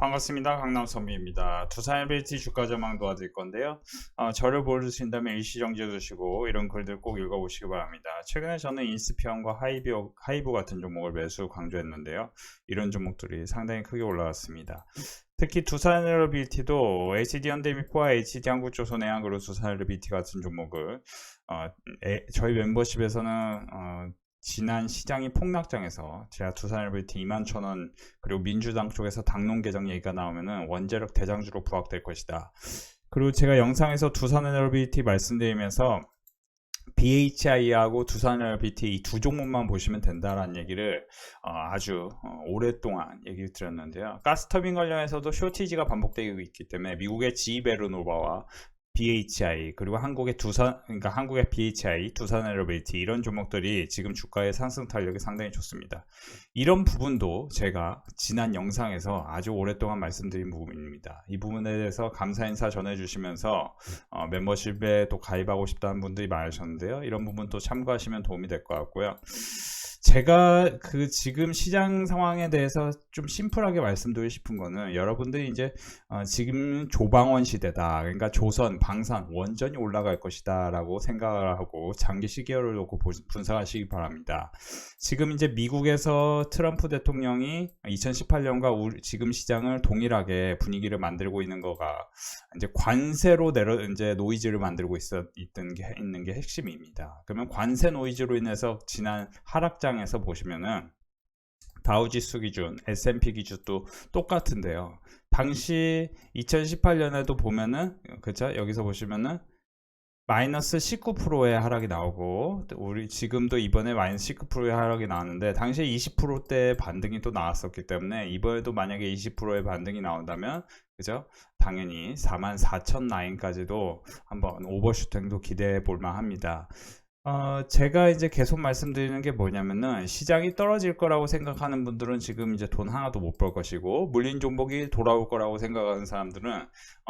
반갑습니다. 강남선비입니다. 두산 LBT 주가 전망 도와드릴 건데요. 저를 모르신다면 일시정지해 두시고 이런 글들 꼭 읽어보시기 바랍니다. 최근에 저는 인스피언과 하이브 같은 종목을 매수 강조했는데요. 이런 종목들이 상당히 크게 올라왔습니다. 특히 두산 LBT도 HD현대미포와 HD한국조선해양 그리고 두산 LBT 같은 종목을 저희 멤버십에서는 지난 시장이 폭락장에서 제가 두산 LBT 21,000원 그리고 민주당 쪽에서 당론 개정 얘기가 나오면은 원자력 대장주로 부각될 것이다. 그리고 제가 영상에서 두산 LBT 말씀드리면서 BHI하고 두산 LBT 이 두 종목만 보시면 된다라는 얘기를 아주 오랫동안 얘기를 드렸는데요. 가스터빈 관련해서도 쇼티지가 반복되고 있기 때문에 미국의 GE 베르노바와 BHI 그리고 한국의 한국의 BHI, 두산 LBT 이런 종목들이 지금 주가의 상승 탄력이 상당히 좋습니다. 이런 부분도 제가 지난 영상에서 아주 오랫동안 말씀드린 부분입니다. 이 부분에 대해서 감사 인사 전해주시면서 멤버십에 또 가입하고 싶다는 분들이 많으셨는데요. 이런 부분도 참고하시면 도움이 될 것 같고요. 제가 지금 시장 상황에 대해서 좀 심플하게 말씀드리고 싶은 거는 여러분들이 이제 지금 조방원 시대다. 그러니까 조선, 방산, 원전이 올라갈 것이다 라고 생각을 하고 장기 시계열을 놓고 분석하시기 바랍니다. 지금 이제 미국에서 트럼프 대통령이 2018년과 지금 시장을 동일하게 분위기를 만들고 있는 거가 이제 관세로 이제 노이즈를 만들고 있는 게 핵심입니다. 그러면 관세 노이즈로 인해서 지난 하락장에서 보시면은 다우지수 기준, S&P 기준도 똑같은데요. 당시 2018년에도 보면은 그쵸? 여기서 보시면은 마이너스 19%의 하락이 나오고 우리 지금도 이번에 마이너스 19%의 하락이 나왔는데 당시에 20%대의 반등이 또 나왔었기 때문에 이번에도 만약에 20%의 반등이 나온다면 그죠? 당연히 44,000 라인까지도 한번 오버슈팅도 기대해 볼만 합니다. 제가 이제 계속 말씀드리는 게 뭐냐면은 시장이 떨어질 거라고 생각하는 분들은 지금 이제 돈 하나도 못 벌 것이고 물린 종목이 돌아올 거라고 생각하는 사람들은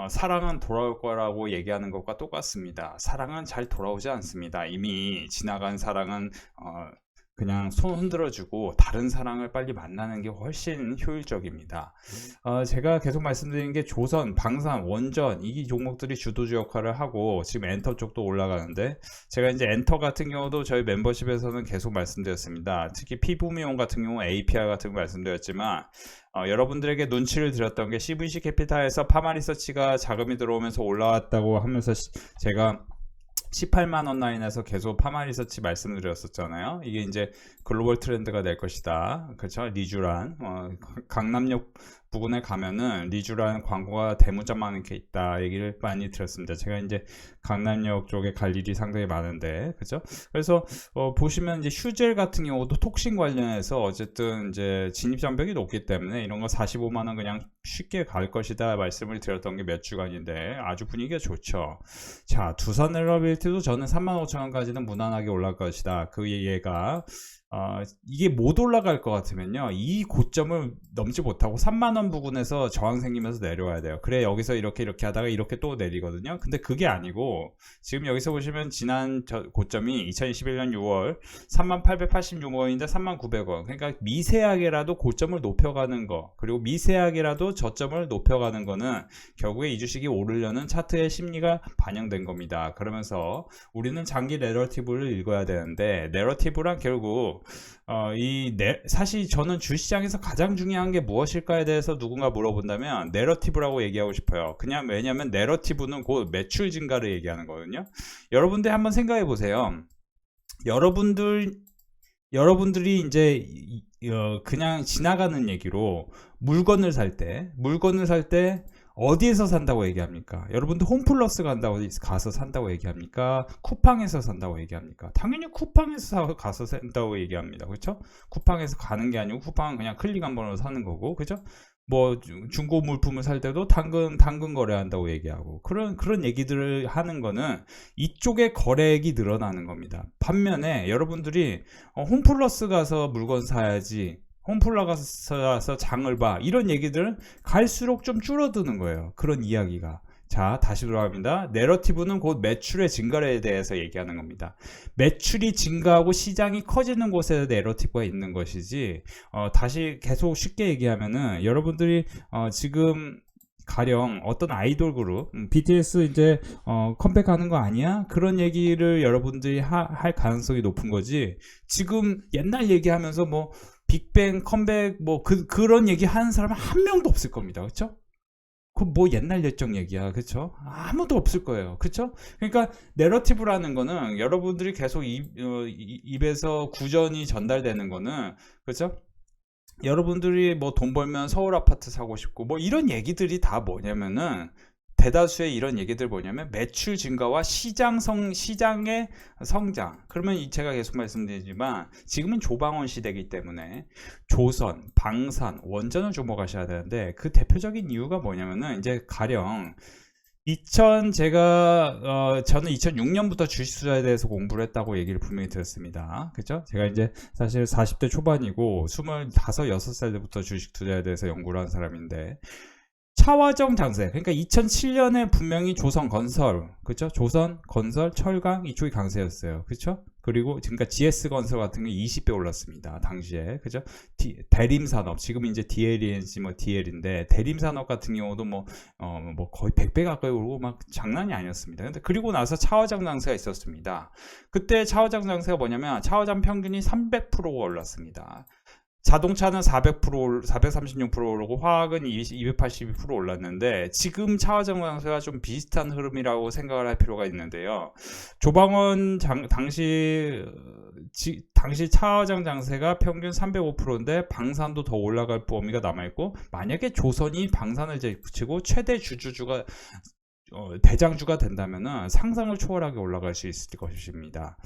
사랑은 돌아올 거라고 얘기하는 것과 똑같습니다. 사랑은 잘 돌아오지 않습니다. 이미 지나간 사랑은 그냥 손 흔들어주고 다른 사랑을 빨리 만나는 게 훨씬 효율적입니다. 제가 계속 말씀드린 게 조선, 방산, 원전 이 종목들이 주도주 역할을 하고 지금 엔터 쪽도 올라가는데 제가 이제 엔터 같은 경우도 저희 멤버십에서는 계속 말씀드렸습니다. 특히 피부미용 같은 경우 APR 같은 거 말씀드렸지만 여러분들에게 눈치를 드렸던 게 CVC 캐피탈에서 파마리서치가 자금이 들어오면서 올라왔다고 하면서 제가 18만원 라인에서 계속 파마리서치 말씀드렸었잖아요. 이게 이제 글로벌 트렌드가 될 것이다. 그렇죠? 리쥬란 강남역 부근에 가면은 리쥬란 광고가 대문짝만 이렇게 있다 얘기를 많이 들었습니다. 제가 이제 강남역 쪽에 갈 일이 상당히 많은데 그죠? 그래서 보시면 이제 휴젤 같은 경우도 톡신 관련해서 어쨌든 이제 진입 장벽이 높기 때문에 이런 거 45만원 그냥 쉽게 갈 것이다 말씀을 드렸던 게 몇 주간인데 아주 분위기가 좋죠. 자, 두산 엘러빌트도 저는 35,000원까지는 무난하게 올라갈 것이다. 그 얘가 이게 못 올라갈 것 같으면요 이 고점을 넘지 못하고 3만원 부근에서 저항 생기면서 내려와야 돼요. 그래 여기서 이렇게 하다가 이렇게 또 내리거든요. 근데 그게 아니고 지금 여기서 보시면 지난 고점이 2021년 6월 3886원인데 3900원 그러니까 미세하게라도 고점을 높여가는 거 그리고 미세하게라도 저점을 높여가는 거는 결국에 이 주식이 오르려는 차트의 심리가 반영된 겁니다. 그러면서 우리는 장기 내러티브를 읽어야 되는데 내러티브란 결국 사실 저는 주시장에서 가장 중요한 게 무엇일까에 대해서 누군가 물어본다면 내러티브라고 얘기하고 싶어요. 그냥 왜냐하면 내러티브는 곧 매출 증가를 얘기하는 거거든요. 여러분들 한번 생각해 보세요. 여러분들이 이제 그냥 지나가는 얘기로 물건을 살 때 어디에서 산다고 얘기합니까? 여러분들 홈플러스 가서 산다고 얘기합니까? 쿠팡에서 산다고 얘기합니까? 당연히 쿠팡에서 가서 산다고 얘기합니다. 그렇죠? 쿠팡에서 가는 게 아니고 쿠팡은 그냥 클릭 한 번으로 사는 거고, 그렇죠? 뭐 중고 물품을 살 때도 당근 거래한다고 얘기하고 그런 얘기들을 하는 거는 이쪽에 거래액이 늘어나는 겁니다. 반면에 여러분들이 홈플러스 가서 물건 사야지 홈플러스 가서 장을 봐 이런 얘기들은 갈수록 좀 줄어드는 거예요. 그런 이야기가 자, 다시 돌아갑니다. 내러티브는 곧 매출의 증가에 대해서 얘기하는 겁니다. 매출이 증가하고 시장이 커지는 곳에 내러티브가 있는 것이지, 다시 계속 쉽게 얘기하면은 여러분들이 지금 가령 어떤 아이돌 그룹 BTS 이제 컴백하는 거 아니야? 그런 얘기를 여러분들이 할 가능성이 높은 거지. 지금 옛날 얘기하면서 뭐 빅뱅 컴백 뭐 그런 얘기 하는 사람은 한 명도 없을 겁니다. 그렇죠? 그 뭐 옛날 옛적 얘기야. 그쵸? 아무도 없을 거예요. 그쵸? 그러니까 내러티브라는 거는 여러분들이 계속 입에서 구전이 전달되는 거는, 그쵸? 여러분들이 뭐 돈 벌면 서울 아파트 사고 싶고 뭐 이런 얘기들이 다 뭐냐면은, 대다수의 이런 얘기들 뭐냐면 매출 증가와 시장의 성장. 그러면 제가 계속 말씀드리지만 지금은 조방원 시대이기 때문에 조선, 방산, 원전을 주목하셔야 되는데, 그 대표적인 이유가 뭐냐면은 이제 가령 저는 2006년부터 주식 투자에 대해서 공부를 했다고 얘기를 분명히 들었습니다. 그죠? 제가 이제 사실 40대 초반이고 25, 6살 때부터 주식 투자에 대해서 연구를 한 사람인데, 차화정 장세, 그러니까 2007년에 분명히 조선건설, 그쵸? 조선건설, 철강 이쪽이 강세였어요. 그쵸? 그리고 그러니까 GS건설 같은 게 20배 올랐습니다. 당시에. 그죠? 대림산업, 지금 이제 DL인지 뭐 DL인데, 대림산업 같은 경우도 뭐 거의 100배 가까이 오르고 막 장난이 아니었습니다. 근데 그리고 나서 차화정 장세가 있었습니다. 그때 차화정 장세가 뭐냐면 차화정 평균이 300%가 올랐습니다. 자동차는 436% 오르고 화학은 282% 올랐는데, 지금 차화정 장세가 좀 비슷한 흐름이라고 생각을 할 필요가 있는데요. 조방원 당시 차화정 장세가 평균 305%인데 방산도 더 올라갈 범위가 남아있고, 만약에 조선이 방산을 붙이고 최대 주주주가 대장주가 된다면은 상상을 초월하게 올라갈 수 있을 것입니다.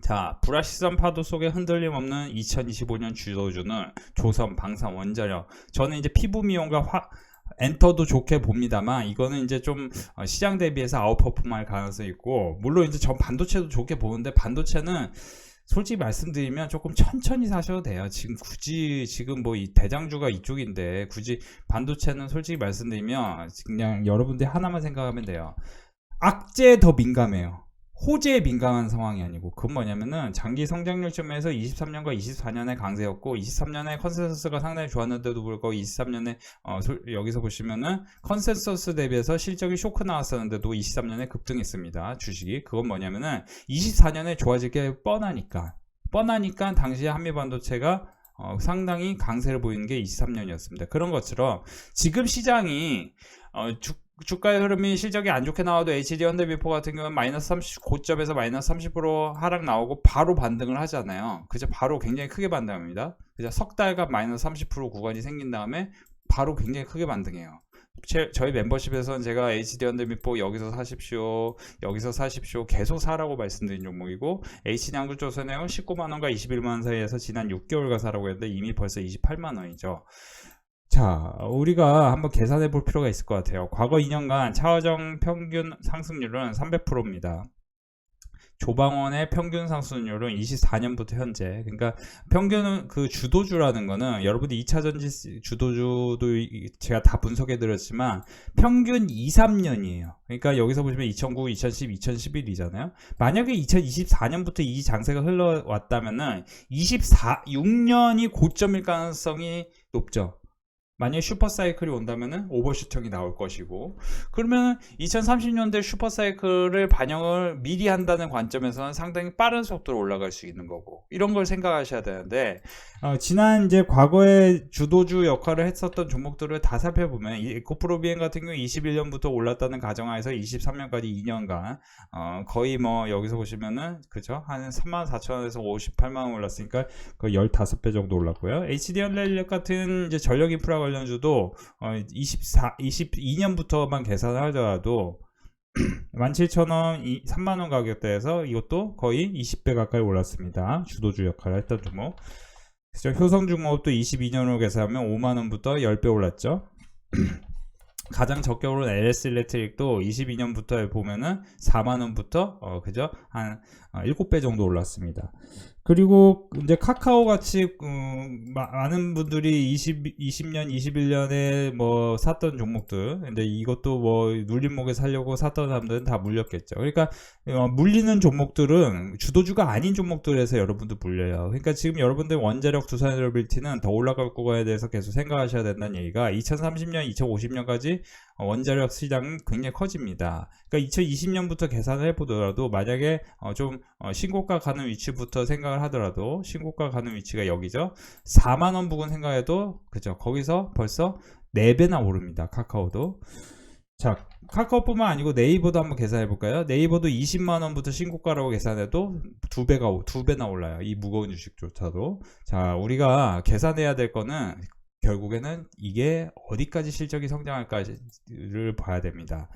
자, 불확실성 파도 속에 흔들림 없는 2025년 주도주는 조선, 방산, 원자력. 저는 이제 피부 미용과 엔터도 좋게 봅니다만, 이거는 이제 좀 시장 대비해서 아웃퍼폼할 가능성이 있고, 물론 이제 전 반도체도 좋게 보는데, 반도체는 솔직히 말씀드리면 조금 천천히 사셔도 돼요. 지금 뭐 이 대장주가 이쪽인데 굳이 반도체는 솔직히 말씀드리면 그냥 여러분들이 하나만 생각하면 돼요. 악재에 더 민감해요. 호재에 민감한 상황이 아니고, 그건 뭐냐면은 장기 성장률 측면에서 23년과 24년에 강세였고, 23년에 컨센서스가 상당히 좋았는데도 불구하고 23년에 여기서 보시면은 컨센서스 대비해서 실적이 쇼크 나왔었는데도 23년에 급등했습니다. 주식이. 그건 뭐냐면은 24년에 좋아질 게 뻔하니까 당시에 한미반도체가 상당히 강세를 보이는 게 23년이었습니다. 그런 것처럼 지금 시장이 주가의 흐름이 실적이 안 좋게 나와도 HD 현대비포 같은 경우는 고점에서 마이너스 30% 하락 나오고 바로 반등을 하잖아요. 그죠? 바로 굉장히 크게 반등합니다. 그죠? 석 달간 마이너스 30% 구간이 생긴 다음에 바로 굉장히 크게 반등해요. 저희 멤버십에서는 제가 HD 현대미포 여기서 사십시오 계속 사라고 말씀드린 종목이고, H양구조선행은 19만원과 21만원 사이에서 지난 6개월간 사라고 했는데 이미 벌써 28만원이죠. 자, 우리가 한번 계산해 볼 필요가 있을 것 같아요. 과거 2년간 차화정 평균 상승률은 300%입니다. 조방원의 평균 상승률은 24년부터 현재, 그러니까 평균은 그 주도주라는 거는 여러분들 2차전지 주도주도 제가 다 분석해 드렸지만 평균 2, 3년이에요. 그러니까 여기서 보시면 2009, 2010, 2011이잖아요. 만약에 2024년부터 이 장세가 흘러왔다면은 6년이 고점일 가능성이 높죠. 만약에 슈퍼사이클이 온다면은 오버슈팅이 나올 것이고, 그러면 2030년대 슈퍼사이클을 반영을 미리 한다는 관점에서는 상당히 빠른 속도로 올라갈 수 있는 거고, 이런 걸 생각하셔야 되는데, 지난 이제 과거에 주도주 역할을 했었던 종목들을 다 살펴보면 에코프로비엔 같은 경우 21년부터 올랐다는 가정하에서 23년까지 2년간 거의 뭐 여기서 보시면은 그죠? 한 34,000원에서 58만원 올랐으니까 거의 15배 정도 올랐고요. HD현대인력 같은 이제 전력 인프라 관련주도 22년부터만 계산을 하더라도 17,000원, 3만원 가격대에서 이것도 거의 20배 가까이 올랐습니다. 주도주 역할을 했던 종목. 효성중공업도 22년으로 계산하면 5만원부터 10배 올랐죠. 가장 적게 오른 LS일렉트릭도 22년부터 보면은 4만원부터 그죠? 한 7배 정도 올랐습니다. 그리고 이제 카카오 같이 많은 분들이 20년, 21년에 뭐 샀던 종목들, 근데 이것도 뭐 눌림목에 살려고 샀던 사람들은 다 물렸겠죠. 그러니까 물리는 종목들은 주도주가 아닌 종목들에서 여러분들 물려요. 그러니까 지금 여러분들 원자력 두산에너빌티는 더 올라갈 거에 대해서 계속 생각하셔야 된다는 얘기가 2030년, 2050년까지 원자력 시장은 굉장히 커집니다. 그러니까 2020년부터 계산을 해보더라도 만약에 좀 신고가 가는 위치부터 생각을 하더라도 신고가 가는 위치가 여기죠. 4만원 부근 생각해도 그죠. 거기서 벌써 4배나 오릅니다. 카카오도. 자, 카카오뿐만 아니고 네이버도 한번 계산해 볼까요? 네이버도 20만원부터 신고가라고 계산해도 2배나 올라요. 이 무거운 주식조차도. 자, 우리가 계산해야 될 거는 결국에는 이게 어디까지 실적이 성장할까를 봐야 됩니다.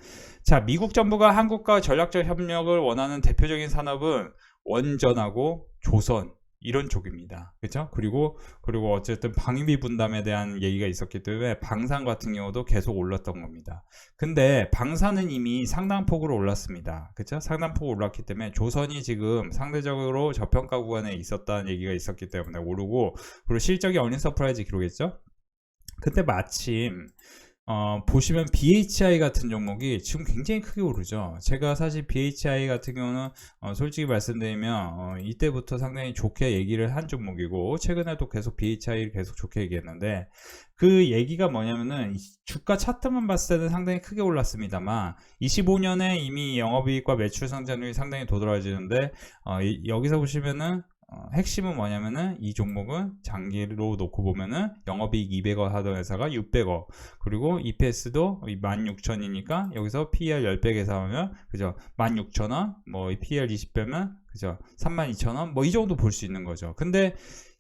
자, 미국 정부가 한국과 전략적 협력을 원하는 대표적인 산업은 원전하고 조선 이런 쪽입니다. 그렇죠? 그리고 어쨌든 방위비 분담에 대한 얘기가 있었기 때문에 방산 같은 경우도 계속 올랐던 겁니다. 근데 방산은 이미 상당폭으로 올랐습니다. 그렇죠? 상당폭 올랐기 때문에 조선이 지금 상대적으로 저평가 구간에 있었다는 얘기가 있었기 때문에 오르고, 그리고 실적이 어닝 서프라이즈 기록했죠? 근데 마침 보시면 BHI 같은 종목이 지금 굉장히 크게 오르죠. 제가 사실 BHI 같은 경우는 솔직히 말씀드리면 이때부터 상당히 좋게 얘기를 한 종목이고, 최근에도 계속 BHI를 계속 좋게 얘기했는데, 그 얘기가 뭐냐면은 주가 차트만 봤을 때는 상당히 크게 올랐습니다만 25년에 이미 영업이익과 매출 성장률이 상당히 도드라지는데, 여기서 보시면은 핵심은 뭐냐면은 이 종목은 장기로 놓고 보면은 영업이익 200억 하던 회사가 600억, 그리고 EPS도 16,000이니까 여기서 PER 10배 계산하면 그죠, 16,000원, 뭐 PER 20배면 그죠, 32,000원, 뭐 이 정도 볼 수 있는 거죠. 근데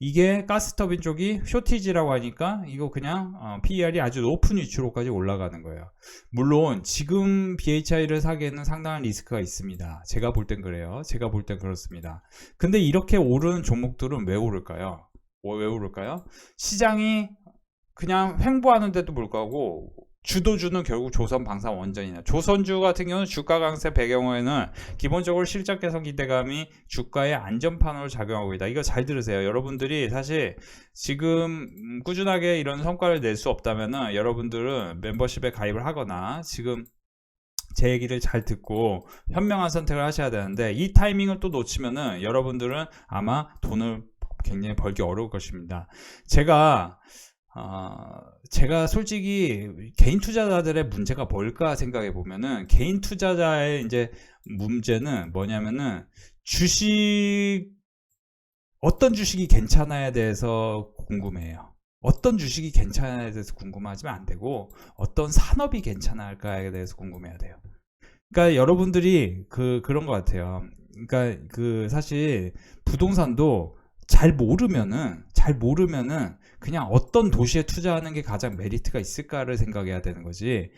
이게 가스터빈 쪽이 쇼티지라고 하니까 이거 그냥 PER이 아주 높은 위치로까지 올라가는 거예요. 물론 지금 BHI를 사기에는 상당한 리스크가 있습니다. 제가 볼 땐 그래요. 제가 볼 땐 그렇습니다. 근데 이렇게 오르는 종목들은 왜 오를까요? 왜 오를까요? 시장이 그냥 횡보하는데도 불구하고 주도주는 결국 조선 방산 원전이냐. 조선주 같은 경우는 주가 강세 배경에는 기본적으로 실적 개선 기대감이 주가의 안전판으로 작용하고 있다. 이거 잘 들으세요. 여러분들이 사실 지금 꾸준하게 이런 성과를 낼 수 없다면은 여러분들은 멤버십에 가입을 하거나 지금 제 얘기를 잘 듣고 현명한 선택을 하셔야 되는데, 이 타이밍을 또 놓치면은 여러분들은 아마 돈을 굉장히 벌기 어려울 것입니다. 제가 솔직히 개인 투자자들의 문제가 뭘까 생각해 보면은, 개인 투자자의 이제 문제는 뭐냐면은 어떤 주식이 괜찮아에 대해서 궁금해요. 어떤 주식이 괜찮아에 대해서 궁금하지면 안 되고 어떤 산업이 괜찮을까에 대해서 궁금해야 돼요. 그러니까 여러분들이 그런 것 같아요. 그러니까 사실 부동산도 잘 모르면은 그냥 어떤 도시에 투자하는 게 가장 메리트가 있을까를 생각해야 되는 거지.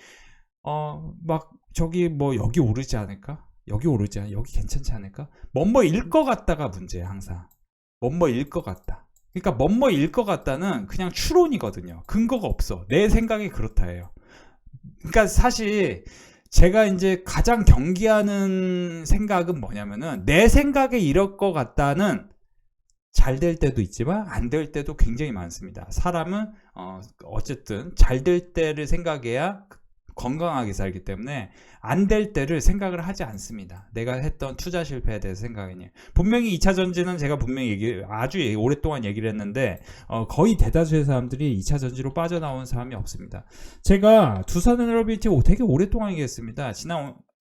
막 저기 뭐 여기 오르지 않을까? 여기 오르지 않아? 여기 괜찮지 않을까? 뭐뭐일 것 같다가 문제야, 항상. 뭐뭐일 것 같다. 그러니까 뭐뭐일 것 같다는 그냥 추론이거든요. 근거가 없어. 내 생각이 그렇다예요. 그러니까 사실 제가 이제 가장 경계하는 생각은 뭐냐면은, 내 생각에 이럴 것 같다는 잘 될 때도 있지만 안 될 때도 굉장히 많습니다. 사람은 어쨌든 잘 될 때를 생각해야 건강하게 살기 때문에 안 될 때를 생각을 하지 않습니다. 내가 했던 투자 실패에 대해서 생각하니. 분명히 2차전지는 제가 분명히 아주 오랫동안 얘기를 했는데 거의 대다수의 사람들이 2차전지로 빠져나온 사람이 없습니다. 제가 두산에너빌티 되게 오랫동안 얘기했습니다.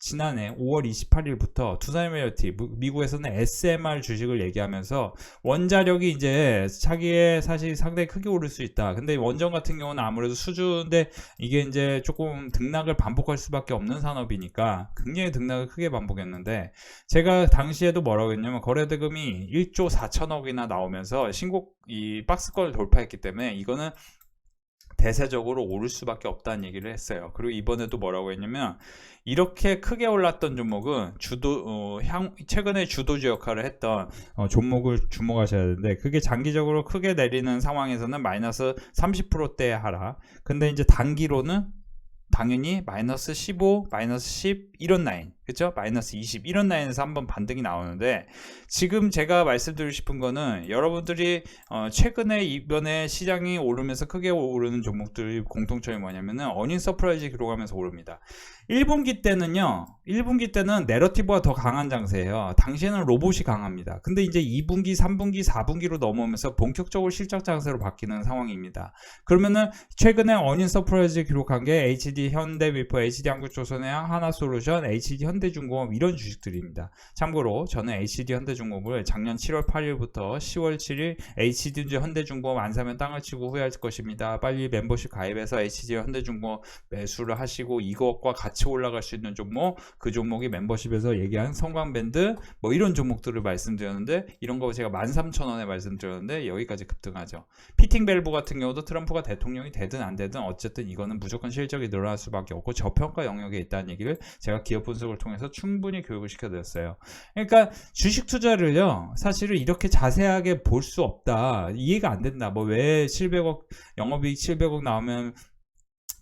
지난해 5월 28일부터 두산에너빌티, 미국에서는 SMR 주식을 얘기하면서 원자력이 이제 차기에 사실 상당히 크게 오를 수 있다. 근데 원전 같은 경우는 아무래도 수주인데 이게 이제 조금 등락을 반복할 수밖에 없는 산업이니까 굉장히 등락을 크게 반복했는데, 제가 당시에도 뭐라고 했냐면 거래대금이 1조 4천억이나 나오면서 이 박스권을 돌파했기 때문에 이거는 대세적으로 오를 수밖에 없다는 얘기를 했어요. 그리고 이번에도 뭐라고 했냐면, 이렇게 크게 올랐던 종목은 최근에 주도주 역할을 했던 종목을 주목하셔야 되는데, 그게 장기적으로 크게 내리는 상황에서는 마이너스 30%대 하락. 근데 이제 단기로는 당연히 마이너스 15, 마이너스 10 이런 라인, 그쵸? 마이너스 20 이런 라인에서 한번 반등이 나오는데, 지금 제가 말씀드리고 싶은 거는 여러분들이 최근에 이번에 시장이 오르면서 크게 오르는 종목들이 공통점이 뭐냐면은 어닝 서프라이즈 기록하면서 오릅니다. 1분기 때는요, 1분기 때는 내러티브가 더 강한 장세예요. 당시에는 로봇이 강합니다. 근데 이제 2분기, 3분기, 4분기로 넘어오면서 본격적으로 실적 장세로 바뀌는 상황입니다. 그러면은 최근에 어닝 서프라이즈 기록한 게 HD 현대미포, HD 한국조선해양, 하나솔루션, HD 현대중공업 이런 주식들입니다. 참고로 저는 HD 현대중공업을 작년 7월 8일부터 10월 7일 HD 현대중공업 안 사면 땅을 치고 후회할 것입니다. 빨리 멤버십 가입해서 HD 현대중공업 매수를 하시고 이것과 같이 올라갈 수 있는 종목, 그 종목이 멤버십에서 얘기한 성광밴드 뭐 이런 종목들을 말씀드렸는데, 이런 거 제가 13,000원에 말씀드렸는데 여기까지 급등하죠. 피팅 밸브 같은 경우도 트럼프가 대통령이 되든 안 되든 어쨌든 이거는 무조건 실적이 늘어날 수밖에 없고 저평가 영역에 있다는 얘기를 제가 기업 분석을 통해서 충분히 교육을 시켜드렸어요. 그러니까 주식 투자를요, 사실은 이렇게 자세하게 볼 수 없다, 이해가 안 된다. 뭐 왜 700억 영업이익 700억 나오면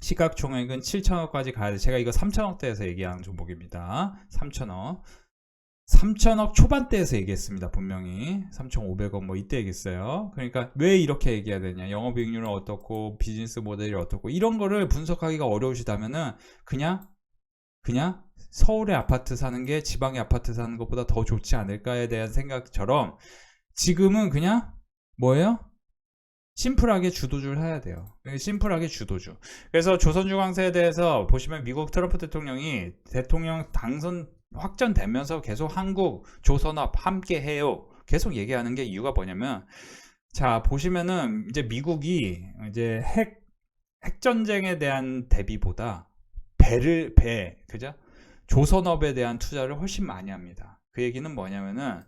시가총액은 7천억까지 가야 돼. 제가 이거 3천억대에서 얘기한 종목입니다. 3천억 초반대에서 얘기했습니다. 분명히 3,500억 뭐 이때 얘기했어요. 그러니까 왜 이렇게 얘기해야 되냐, 영업이익률은 어떻고 비즈니스 모델이 어떻고 이런 거를 분석하기가 어려우시다면은 그냥 서울의 아파트 사는 게 지방의 아파트 사는 것보다 더 좋지 않을까에 대한 생각처럼 지금은 그냥 뭐예요? 심플하게 주도주를 해야 돼요. 심플하게 주도주. 그래서 조선중앙세에 대해서 보시면 미국 트럼프 대통령이 대통령 당선 확정되면서 계속 한국, 조선업 함께 해요 계속 얘기하는 게 이유가 뭐냐면, 자 보시면은 이제 미국이 이제 핵전쟁에 대한 대비보다 그죠? 조선업에 대한 투자를 훨씬 많이 합니다. 그 얘기는 뭐냐면은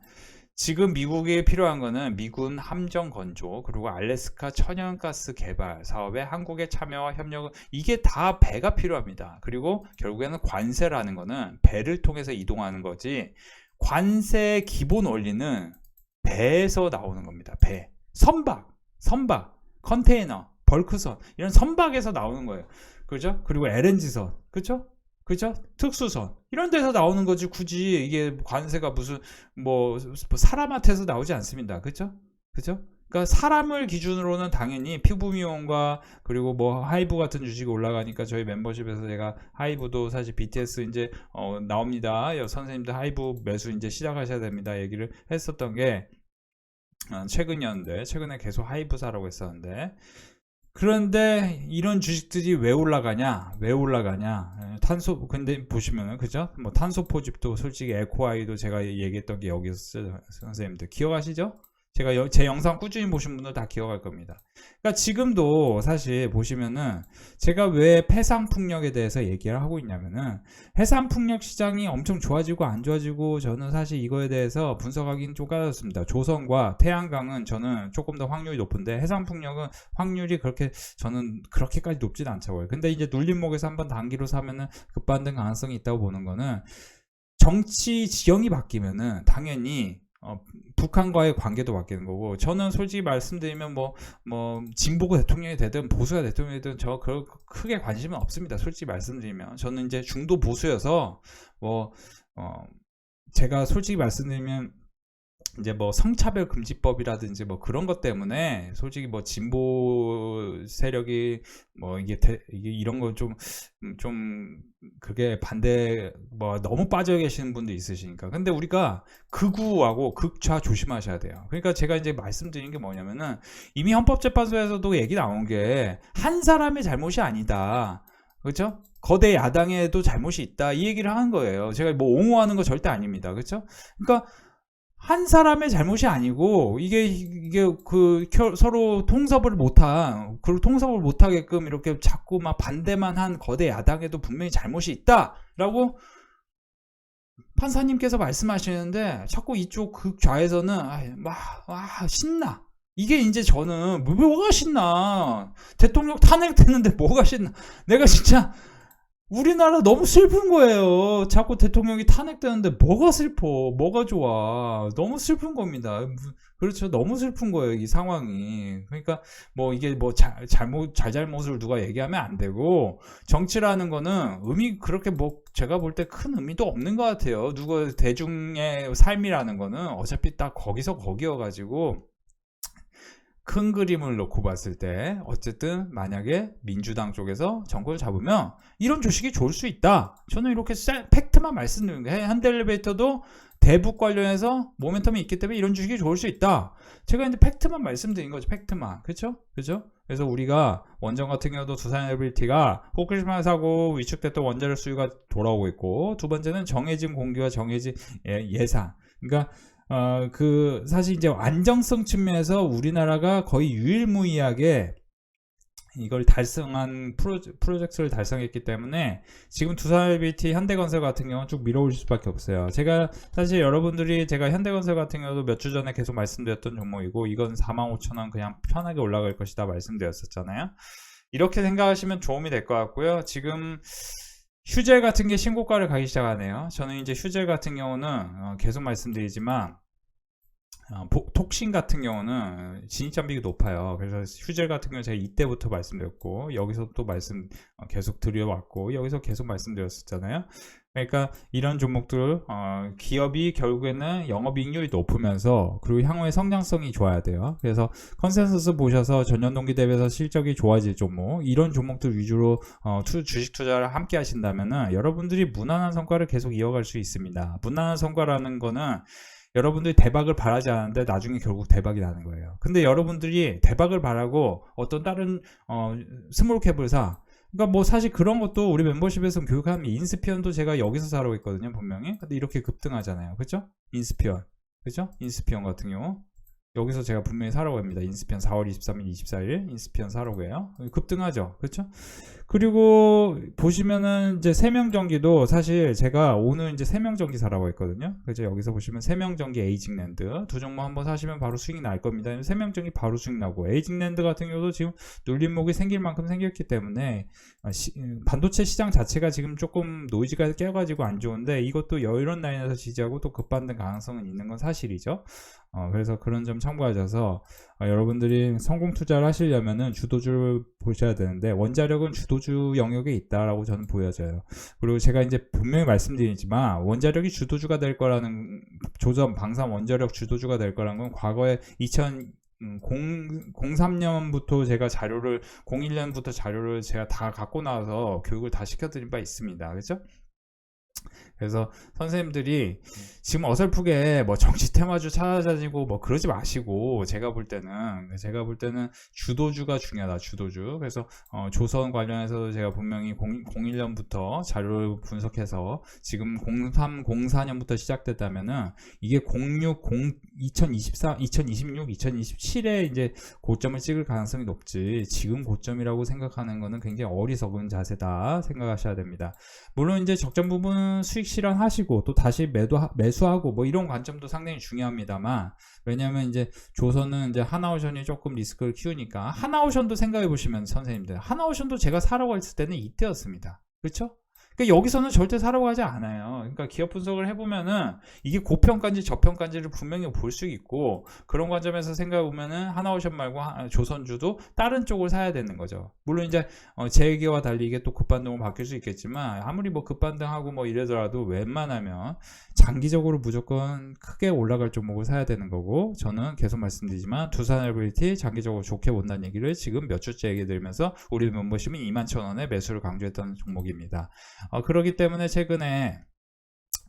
지금 미국이 필요한 거는 미군 함정 건조, 그리고 알래스카 천연가스 개발 사업에 한국의 참여와 협력은, 이게 다 배가 필요합니다. 그리고 결국에는 관세라는 거는 배를 통해서 이동하는 거지, 관세의 기본 원리는 배에서 나오는 겁니다. 배, 선박, 컨테이너, 벌크선, 이런 선박에서 나오는 거예요. 그죠? 그리고 LNG선, 그죠? 특수선 이런 데서 나오는 거지, 굳이 이게 관세가 무슨 뭐 사람한테서 나오지 않습니다. 그죠? 그러니까 사람을 기준으로는 당연히 피부미용과 그리고 뭐 하이브 같은 주식이 올라가니까 저희 멤버십에서 제가 하이브도 사실 BTS 이제 나옵니다. 선생님들 하이브 매수 이제 시작하셔야 됩니다 얘기를 했었던 게 최근이었는데, 최근에 계속 하이브 사라고 했었는데, 그런데 이런 주식들이 왜 올라가냐? 근데 보시면은, 그죠? 뭐 탄소 포집도 솔직히 에코아이도 제가 얘기했던 게 여기서 선생님들 기억하시죠? 제가 제 영상 꾸준히 보신 분들 다 기억할 겁니다. 그러니까 지금도 사실 보시면은 제가 왜 폐상풍력에 대해서 얘기를 하고 있냐면은, 해상풍력 시장이 엄청 좋아지고 안 좋아지고 저는 사실 이거에 대해서 분석하기는 좀 까다롭습니다. 조선과 태양광은 저는 조금 더 확률이 높은데 해상풍력은 확률이 저는 그렇게까지 높지는 않다고요. 근데 이제 눌림목에서 한번 단기로 사면은 급반등 가능성이 있다고 보는 거는, 정치 지형이 바뀌면은 당연히 북한과의 관계도 바뀌는 거고, 저는 솔직히 말씀드리면 뭐 진보가 대통령이 되든 보수가 대통령이 되든 저 크게 관심은 없습니다. 솔직히 말씀드리면 저는 이제 중도 보수여서 제가 솔직히 말씀드리면 이제 뭐 성차별 금지법이라든지 뭐 그런 것 때문에 솔직히 뭐 진보 세력이 뭐 이게 이런 거 좀 그게 반대 뭐 너무 빠져 계시는 분도 있으시니까. 근데 우리가 극우하고 극좌 조심하셔야 돼요. 그러니까 제가 이제 말씀드린 게 뭐냐면은, 이미 헌법재판소에서도 얘기 나온 게 한 사람의 잘못이 아니다. 그렇죠? 거대 야당에도 잘못이 있다, 이 얘기를 하는 거예요. 제가 뭐 옹호하는 거 절대 아닙니다. 그렇죠? 그러니까 한 사람의 잘못이 아니고 이게 서로 통섭을 못하게끔 이렇게 자꾸 막 반대만 한 거대 야당에도 분명히 잘못이 있다라고 판사님께서 말씀하시는데, 자꾸 이쪽 극좌에서는 신나. 이게 이제 저는 뭐가 신나? 대통령 탄핵됐는데 뭐가 신나? 내가 진짜 우리나라 너무 슬픈 거예요. 자꾸 대통령이 탄핵되는데 뭐가 슬퍼? 뭐가 좋아? 너무 슬픈 겁니다. 그렇죠. 너무 슬픈 거예요, 이 상황이. 그러니까 뭐 이게 뭐 잘잘못을 누가 얘기하면 안 되고, 정치라는 거는 그렇게 뭐 제가 볼 때 큰 의미도 없는 것 같아요. 누가 대중의 삶이라는 거는 어차피 딱 거기서 거기여가지고, 큰 그림을 놓고 봤을 때 어쨌든 만약에 민주당 쪽에서 정권을 잡으면 이런 주식이 좋을 수 있다. 저는 이렇게 팩트만 말씀드리는 거예요. 현대엘리베이터도 대북 관련해서 모멘텀이 있기 때문에 이런 주식이 좋을 수 있다. 제가 이제 팩트만 말씀드린 거죠. 팩트만. 그렇죠? 그렇죠? 그래서 우리가 원전 같은 경우도 두산엘리베이터가 후쿠시마 사고 위축됐던 원자력 수요가 돌아오고 있고, 두 번째는 정해진 공기와 정해진 예산. 그러니까 사실 이제 안정성 측면에서 우리나라가 거의 유일무이하게 이걸 달성한 프로젝트를 달성했기 때문에 지금 두산엘리베이터, 현대건설 같은 경우는 쭉 밀어올릴 수밖에 없어요. 제가 사실 여러분들이 제가 현대건설 같은 경우도 몇 주 전에 계속 말씀드렸던 종목이고, 이건 45,000원 그냥 편하게 올라갈 것이다 말씀드렸었잖아요. 이렇게 생각하시면 도움이 될 것 같고요. 지금 휴젤 같은 게 신고가를 가기 시작하네요. 저는 이제 휴젤 같은 경우는 계속 말씀드리지만 톡신 같은 경우는 진입장벽이 높아요. 그래서 휴젤 같은 경우는 제가 이때부터 말씀드렸고, 여기서 또 말씀 계속 드려왔고, 여기서 계속 말씀드렸었잖아요. 그러니까 이런 종목들 기업이 결국에는 영업이익률이 높으면서 그리고 향후의 성장성이 좋아야 돼요. 그래서 컨센서스 보셔서 전년동기 대비해서 실적이 좋아질 종목, 이런 종목들 위주로 주식 투자를 함께 하신다면은 여러분들이 무난한 성과를 계속 이어갈 수 있습니다. 무난한 성과라는 거는 여러분들이 대박을 바라지 않았는데 나중에 결국 대박이 나는 거예요. 근데 여러분들이 대박을 바라고 어떤 다른 스몰캡을 사, 그러니까 뭐 사실 그런 것도 우리 멤버십에서 교육하면, 인스피언도 제가 여기서 사라고 했거든요, 분명히. 근데 이렇게 급등하잖아요. 그죠? 인스피언. 그죠? 인스피언 같은 경우 여기서 제가 분명히 사라고 합니다. 인스피언 4월 23일, 24일 인스피언 사라고 해요. 급등하죠. 그렇죠? 그리고 보시면은 이제 세명전기도 사실 제가 오늘 이제 세명전기 사라고 했거든요. 그래서 여기서 보시면 세명전기, 에이징랜드 두 종목 한번 사시면 바로 수익이 날 겁니다. 세명전기 바로 수익 나고, 에이징랜드 같은 경우도 지금 눌림목이 생길 만큼 생겼기 때문에 반도체 시장 자체가 지금 조금 노이즈가 깨가지고 안 좋은데, 이것도 이런 라인에서 지지하고 또 급반등 가능성은 있는 건 사실이죠. 그래서 그런 점 참고하셔서 여러분들이 성공 투자를 하시려면은 주도주를 보셔야 되는데, 원자력은 주도주 영역에 있다라고 저는 보여져요. 그리고 제가 이제 분명히 말씀드리지만 원자력이 주도주가 될 거라는, 조선 방산 원자력 주도주가 될 거라는 건 과거에 03년부터 제가 01년부터 자료를 제가 다 갖고 나와서 교육을 다 시켜드린 바 있습니다. 그렇죠? 그래서 선생님들이 지금 어설프게 뭐 정치 테마주 찾아다니고 뭐 그러지 마시고, 제가 볼 때는 주도주가 중요하다. 주도주. 그래서 조선 관련해서도 제가 분명히 01년부터 자료를 분석해서 지금 03, 04년부터 시작됐다면은 이게 2024, 2026, 2027에 이제 고점을 찍을 가능성이 높지, 지금 고점이라고 생각하는 거는 굉장히 어리석은 자세다 생각하셔야 됩니다. 물론 이제 적정 부분 수익 실현하시고 또 다시 매수하고 뭐 이런 관점도 상당히 중요합니다만, 왜냐하면 이제 조선은 이제 하나오션이 조금 리스크를 키우니까, 하나오션도 생각해 보시면 선생님들, 하나오션도 제가 사라고 했을 때는 이때였습니다. 그렇죠? 그러니까 여기서는 절대 사라고 하지 않아요. 그러니까 기업 분석을 해보면은 이게 고평가인지 저평가인지를 분명히 볼 수 있고, 그런 관점에서 생각해 보면은 하나오션 말고 조선주도 다른 쪽을 사야 되는 거죠. 물론 이제 제 얘기와 달리 이게 또 급반등으로 바뀔 수 있겠지만, 아무리 뭐 급반등하고 뭐 이래더라도 웬만하면 장기적으로 무조건 크게 올라갈 종목을 사야 되는 거고, 저는 계속 말씀드리지만 두산엘리베이터 장기적으로 좋게 본다는 얘기를 지금 몇 주째 얘기 드리면서 우리 멤버십은 21,000원에 매수를 강조했던 종목입니다. 그렇기 때문에 최근에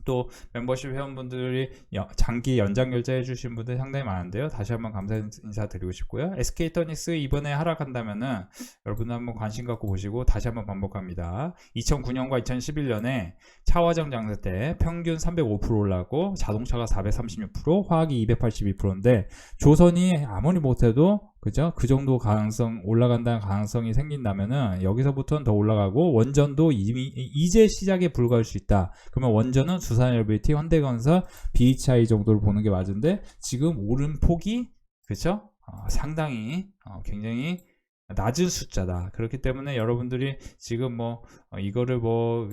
또 멤버십 회원분들이 장기 연장 결제 해주신 분들 상당히 많은데요. 다시 한번 감사 인사 드리고 싶고요. SK이터닉스 이번에 하락한다면은 여러분들 한번 관심 갖고 보시고, 다시 한번 반복합니다. 2009년과 2011년에 차화정 장세 때 평균 305% 올랐고, 자동차가 436%, 화학이 282%인데 조선이 아무리 못해도 그죠? 그 정도 가능성, 올라간다는 가능성이 생긴다면은 여기서부터는 더 올라가고, 원전도 이제 시작에 불과할 수 있다. 그러면 원전은 두산엘리베이터, 현대건설, BHI 정도를 보는 게 맞은데, 지금 오른 폭이 그죠? 상당히 굉장히 낮은 숫자다. 그렇기 때문에 여러분들이 지금 이거를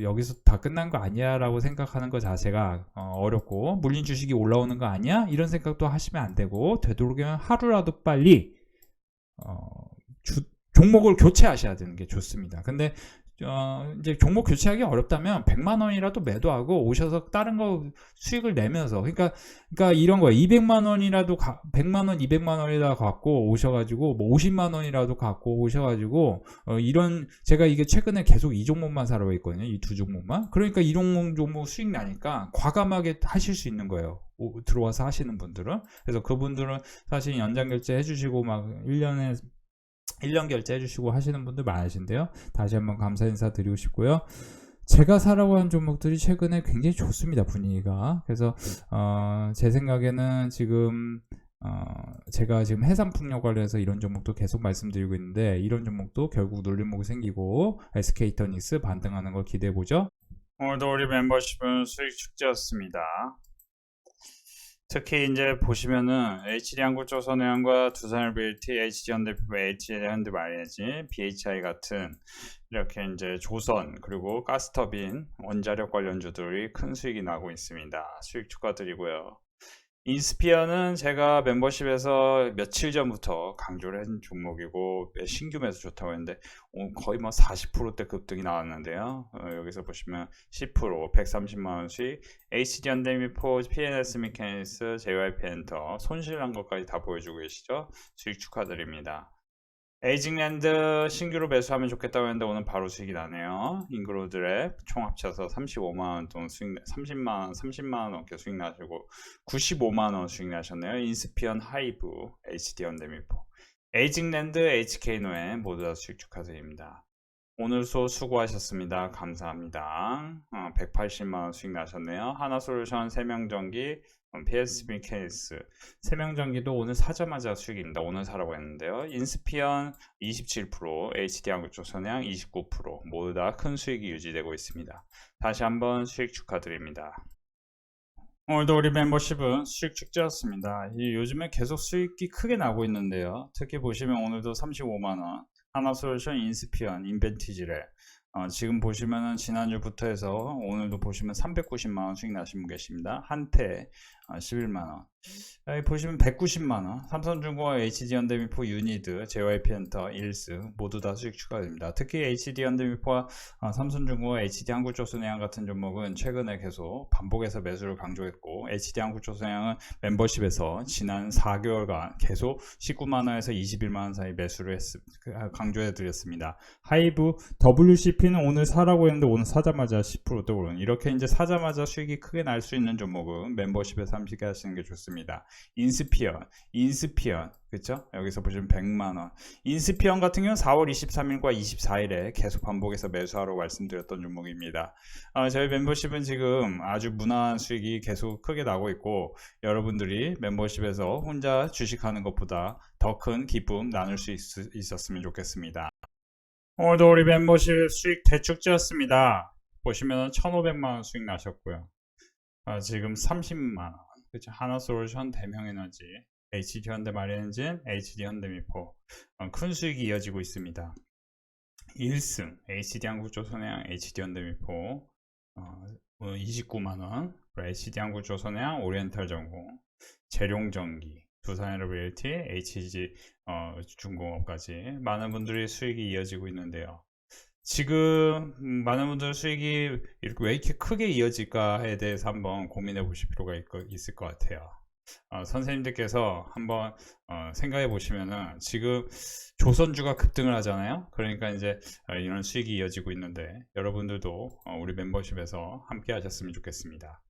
여기서 다 끝난 거 아니야 라고 생각하는 것 자체가 어렵고, 물린 주식이 올라오는 거 아니야 이런 생각도 하시면 안 되고, 되도록이면 하루라도 빨리 종목을 교체하셔야 되는 게 좋습니다. 근데 이제 종목 교체하기 어렵다면 100만 원이라도 매도하고 오셔서 다른 거 수익을 내면서, 그러니까 이런 거예요. 200만 원이라도 100만 원, 200만 원이라도 갖고 오셔가지고 50만 원이라도 갖고 오셔가지고 이런, 제가 이게 최근에 계속 이 종목만 사러 있거든요. 이 두 종목만. 그러니까 이 종목 수익 나니까 과감하게 하실 수 있는 거예요. 들어와서 하시는 분들은. 그래서 그분들은 사실 연장 결제 해주시고 막 1년 결제해 주시고 하시는 분들 많으신데요. 다시 한번 감사 인사 드리고 싶고요. 제가 사라고 한 종목들이 최근에 굉장히 좋습니다. 분위기가. 그래서 제 생각에는 지금 제가 지금 해상풍력 관련해서 이런 종목도 계속 말씀드리고 있는데, 이런 종목도 결국 눌림목이 생기고 SK이터닉스 반등하는 걸 기대해 보죠. 오늘도 우리 멤버십은 수익 축제였습니다. 특히 이제 보시면은 HD한국조선해양과 두산헬비티, HD현대피부, HD현대마리너지, BHI 같은 이렇게 이제 조선 그리고 가스터빈 원자력 관련주들이 큰 수익이 나고 있습니다. 수익 축하드리고요. 인스피어는 제가 멤버십에서 며칠 전부터 강조를 한 종목이고 신규 매수 좋다고 했는데 거의 40%대 급등이 나왔는데요. 여기서 보시면 10%, 130만원 수익, HD현대미포, PNS 미케니스, JYP엔터 손실난 것까지 다 보여주고 계시죠. 수익 축하드립니다. 에이징랜드 신규로 매수하면 좋겠다고 했는데 오늘 바로 수익이 나네요. 인그로드랩 총 합쳐서 35만원 돈 수익, 30만원 넘게 수익 나시고 95만원 수익 나셨네요. 인스피언 하이브, HD현대미포, 에이징랜드, HK노엔 모두 다 수익 축하드립니다. 오늘 수고하셨습니다. 감사합니다. 180만원 수익 나셨네요. 하나솔루션, 세명전기, PSB 케이스, 세명전기도 오늘 사자마자 수익입니다. 오늘 사라고 했는데요. 인스피언 27%, HD한국조선해양 29% 모두 다 큰 수익이 유지되고 있습니다. 다시 한번 수익 축하드립니다. 오늘도 우리 멤버십은 수익 축제였습니다. 요즘에 계속 수익이 크게 나고 있는데요. 특히 보시면 오늘도 35만원, 하나솔루션, 인스피언, 인벤티지레, 지금 보시면은 지난주부터 해서 오늘도 보시면 390만원 수익 나신 분 계십니다. 한태 11만원, 여기 보시면 190만원, 삼성중공업, HD현대미포, 유니드, JYP엔터, 일스 모두 다 수익 추가됩니다. 특히 HD현대미포와 삼성중공업, HD한국조선해양 같은 종목은 최근에 계속 반복해서 매수를 강조했고, HD한국조선해양은 멤버십에서 지난 4개월간 계속 19만원에서 21만원 사이 매수를 강조해드렸습니다. 하이브, WCP는 오늘 사라고 했는데 오늘 사자마자 10%도 오른, 이렇게 이제 사자마자 수익이 크게 날 수 있는 종목은 멤버십에서 함께 하시는 게 좋습니다. 인스피언, 그쵸? 여기서 보시면 100만원. 인스피언 같은 경우는 4월 23일과 24일에 계속 반복해서 매수하라고 말씀드렸던 종목입니다. 저희 멤버십은 지금 아주 무난한 수익이 계속 크게 나고 있고, 여러분들이 멤버십에서 혼자 주식하는 것보다 더 큰 기쁨 나눌 수 있었으면 좋겠습니다. 오늘도 우리 멤버십 수익 대축제였습니다. 보시면 1,500만원 수익 나셨고요. 지금 30만원, 그쵸? 하나솔루션, 대명에너지, HD현대마리엔진, HD현대미포 큰 수익이 이어지고 있습니다. 1승, HD한국조선해양, HD현대미포 29만원, HD한국조선해양, 오리엔탈전공, 재룡전기, 두산에너빌리티, HG 중공업까지 많은 분들이 수익이 이어지고 있는데요. 지금 많은 분들 수익이 왜 이렇게 크게 이어질까에 대해서 한번 고민해 보실 필요가 있을 것 같아요. 선생님들께서 한번 생각해 보시면은 지금 조선주가 급등을 하잖아요. 그러니까 이제 이런 수익이 이어지고 있는데, 여러분들도 우리 멤버십에서 함께 하셨으면 좋겠습니다.